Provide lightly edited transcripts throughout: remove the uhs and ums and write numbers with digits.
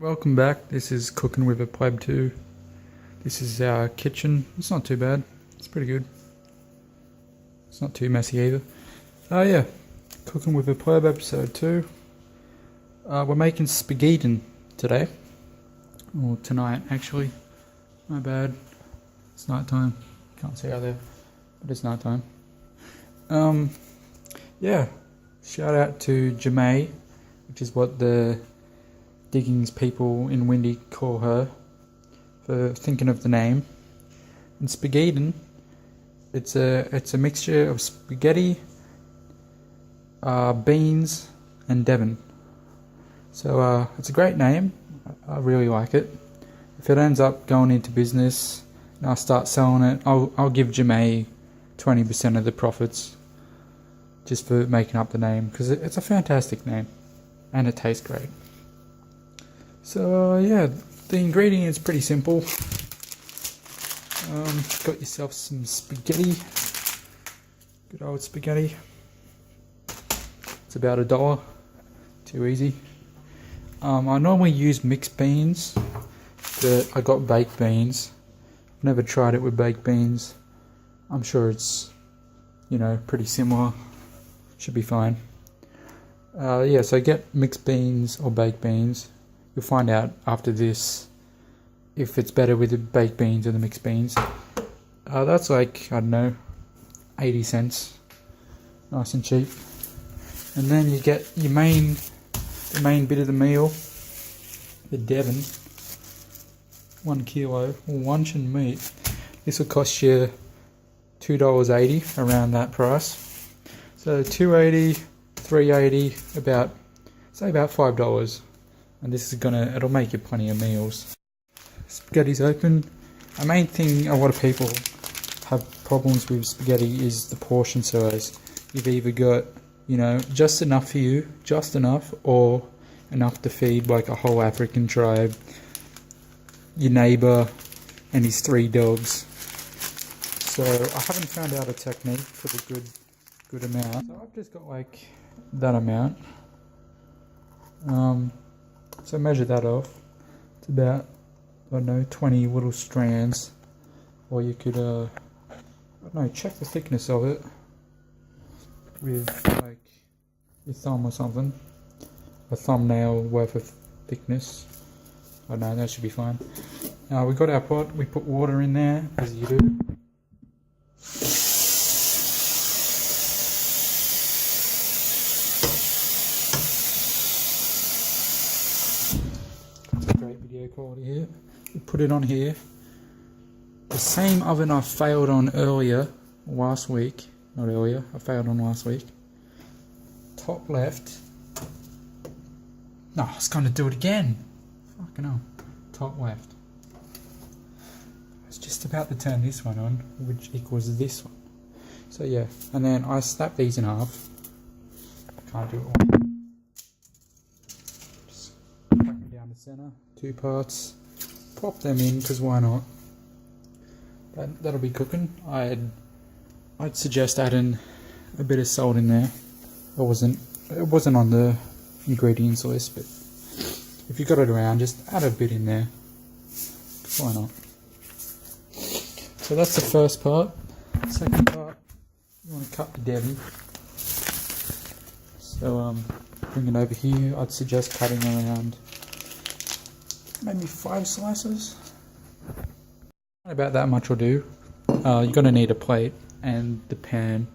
Welcome back. This is Cooking with a Pleb 2. This is our kitchen. It's not too bad. It's pretty good. It's not too messy either. Yeah. Cooking with a Pleb episode 2. We're making Spageeden today. Or tonight, actually. My bad. It's night time. Can't see out there. But it's night time. Yeah. Shout out to Jaymie, which is what the Diggings people in Windy call her, for thinking of the name. And Spageeden, it's a mixture of spaghetti, beans, and devon. So it's a great name. I really like it. If it ends up going into business and I start selling it, I'll give Jaymie 20% of the profits just for making up the name, because it's a fantastic name and it tastes great. So yeah, the ingredient is pretty simple. Got yourself some spaghetti, good old spaghetti. It's about $1, too easy. I normally use mixed beans, but I got baked beans. I've never tried it with baked beans. I'm sure it's, pretty similar. Should be fine. Yeah, so get mixed beans or baked beans. You'll find out after this if it's better with the baked beans or the mixed beans. That's like, I don't know, 80 cents. Nice and cheap. And then you get your the main bit of the meal, the devon. 1 kilo, luncheon meat. This will cost you $2.80, around that price. So $2.80, $3.80, say about $5. And this is it'll make you plenty of meals. Spaghetti's open. The main thing a lot of people have problems with spaghetti is the portion size. You've either got, just enough for you, just enough, or enough to feed like a whole African tribe, your neighbour, and his 3 dogs. So I haven't found out a technique for the good amount. So I've just got like that amount. So measure that off. It's about, 20 little strands. Or you could, check the thickness of it with like your thumb or something. A thumbnail worth of thickness. I don't know, that should be fine. Now we got our pot, we put water in there, as you do. Video quality here. We put it on here. The same oven I failed on last week. Not earlier, I failed on last week. Top left. No, I was going to do it again. Fucking hell. Top left. I was just about to turn this one on, which equals this one. So yeah, and then I snap these in half. I can't do it all. Down the center, 2 parts. Pop them in, because why not? That'll be cooking. I'd suggest adding a bit of salt in there. It wasn't on the ingredients list, but if you got it around, just add a bit in there. Why not? So that's the first part. Second part, you want to cut the devon. So bring it over here. I'd suggest cutting around maybe 5 slices. About that much will do. You're going to need a plate and the pan.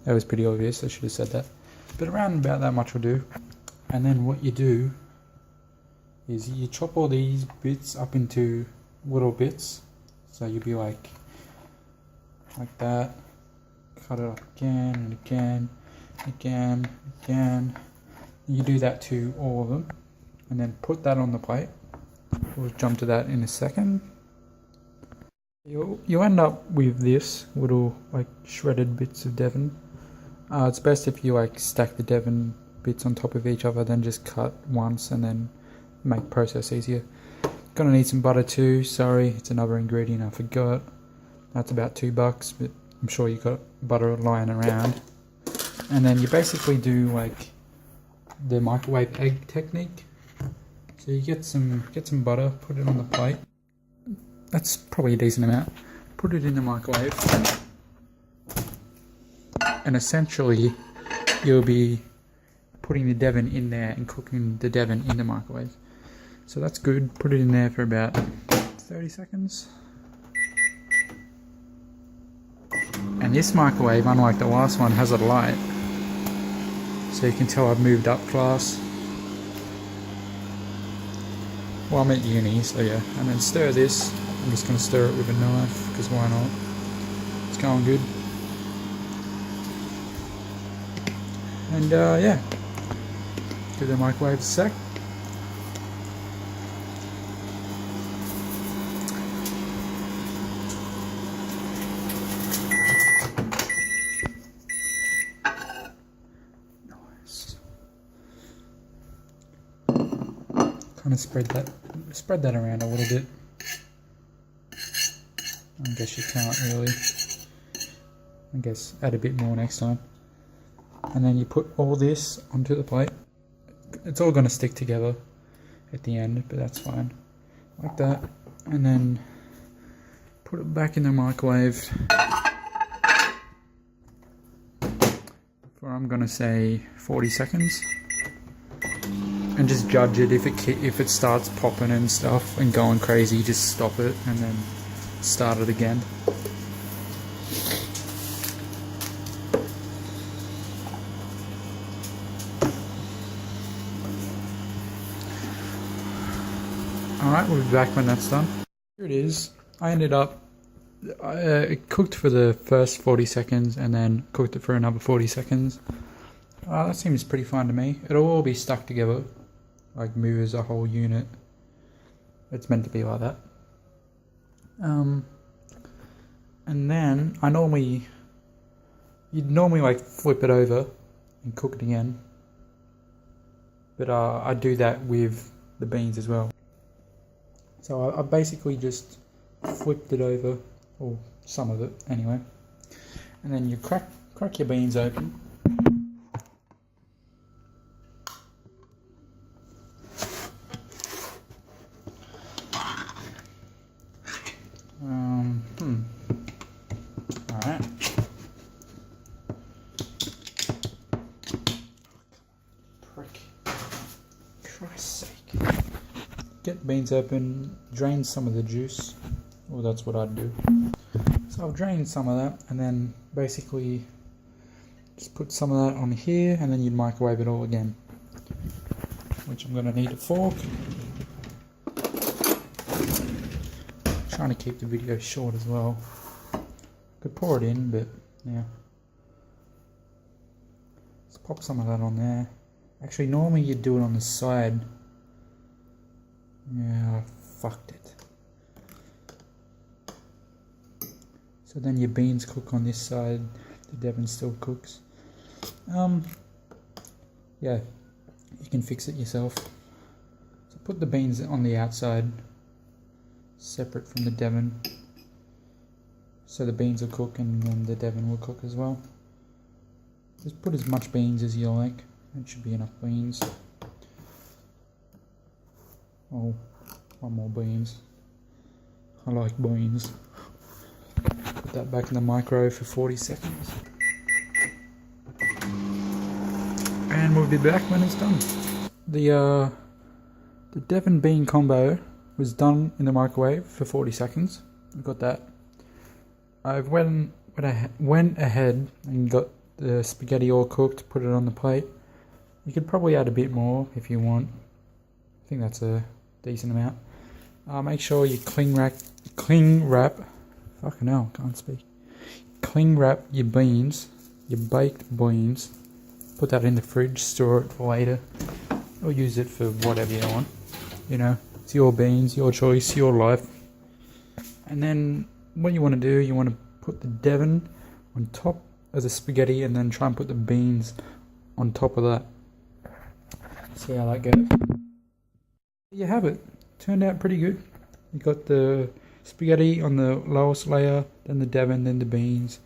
That was pretty obvious, I should have said that. But around about that much will do. And then what you do is you chop all these bits up into little bits. So you'll be like that. Cut it up again and again. You do that to all of them. And then put that on the plate. We'll jump to that in a second. You'll end up with this little shredded bits of devon. It's best if you stack the devon bits on top of each other, then just cut once and then make process easier. Gonna need some butter too. Sorry, it's another ingredient I forgot. That's about $2, but I'm sure you got butter lying around. And then you basically do the microwave egg technique. So you get some butter, put it on the plate. That's probably a decent amount. Put it in the microwave. And essentially, you'll be putting the devon in there and cooking the devon in the microwave. So that's good. Put it in there for about 30 seconds. And this microwave, unlike the last one, has a light. So you can tell I've moved up class. Well, I'm at uni, so yeah. And then stir this. I'm just going to stir it with a knife, because why not? It's going good. And yeah. Give the microwave a sec. Kind of spread that around a little bit. I guess you can't really. I guess add a bit more next time. And then you put all this onto the plate. It's all going to stick together at the end, but that's fine. Like that. And then put it back in the microwave for, I'm going to say, 40 seconds. And just judge it. If it starts popping and stuff and going crazy, just stop it and then start it again. Alright, we'll be back when that's done. Here it is. I ended up, it cooked for the first 40 seconds and then cooked it for another 40 seconds. That seems pretty fine to me. It'll all be stuck together, like move as a whole unit. It's meant to be like that. And then you'd normally like flip it over and cook it again. But I do that with the beans as well. So I basically just flipped it over, or some of it anyway. And then you crack your beans open. Alright. Prick. Christ's sake. Get beans open, drain some of the juice. Well, that's what I'd do. So I'll drain some of that and then basically just put some of that on here and then you'd microwave it all again. Which I'm going to need a fork. Trying to keep the video short as well. Could pour it in, but yeah. Let's pop some of that on there. Actually, normally you'd do it on the side. Yeah, I fucked it. So then your beans cook on this side, the devon still cooks. Yeah, you can fix it yourself. So put the beans on the outside, separate from the devon. So the beans will cook and then the devon will cook as well. Just put as much beans as you like. That should be enough beans. Oh, one more beans. I like beans. Put that back in the microwave for 40 seconds. And we'll be back when it's done. The devon bean combo was done in the microwave for 40 seconds. I've got that. I went ahead and got the spaghetti all cooked, put it on the plate. You could probably add a bit more if you want. I think that's a decent amount. Make sure you cling wrap. Fucking hell, can't speak. Cling wrap your beans, your baked beans. Put that in the fridge, store it for later. Or use it for whatever you want. You know, it's your beans, your choice, your life. And then what you want to do, you want to put the devon on top of the spaghetti and then try and put the beans on top of that. See how that goes. You have it. Turned out pretty good. You got the spaghetti on the lowest layer, then the devon, then the beans.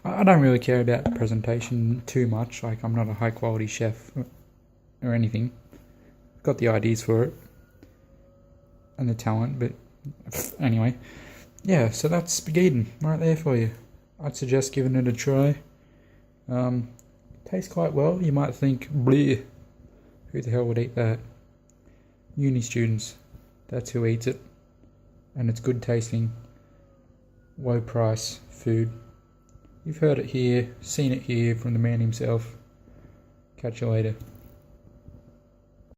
I don't really care about the presentation too much. Like, I'm not a high quality chef or anything. Got the ideas for it. and the talent, but anyway. Yeah, so that's Spageeden right there for you. I'd suggest giving it a try. Tastes quite well. You might think, bleh, who the hell would eat that? Uni students, that's who eats it. And it's good tasting, low price food. You've heard it here, seen it here from the man himself. Catch you later.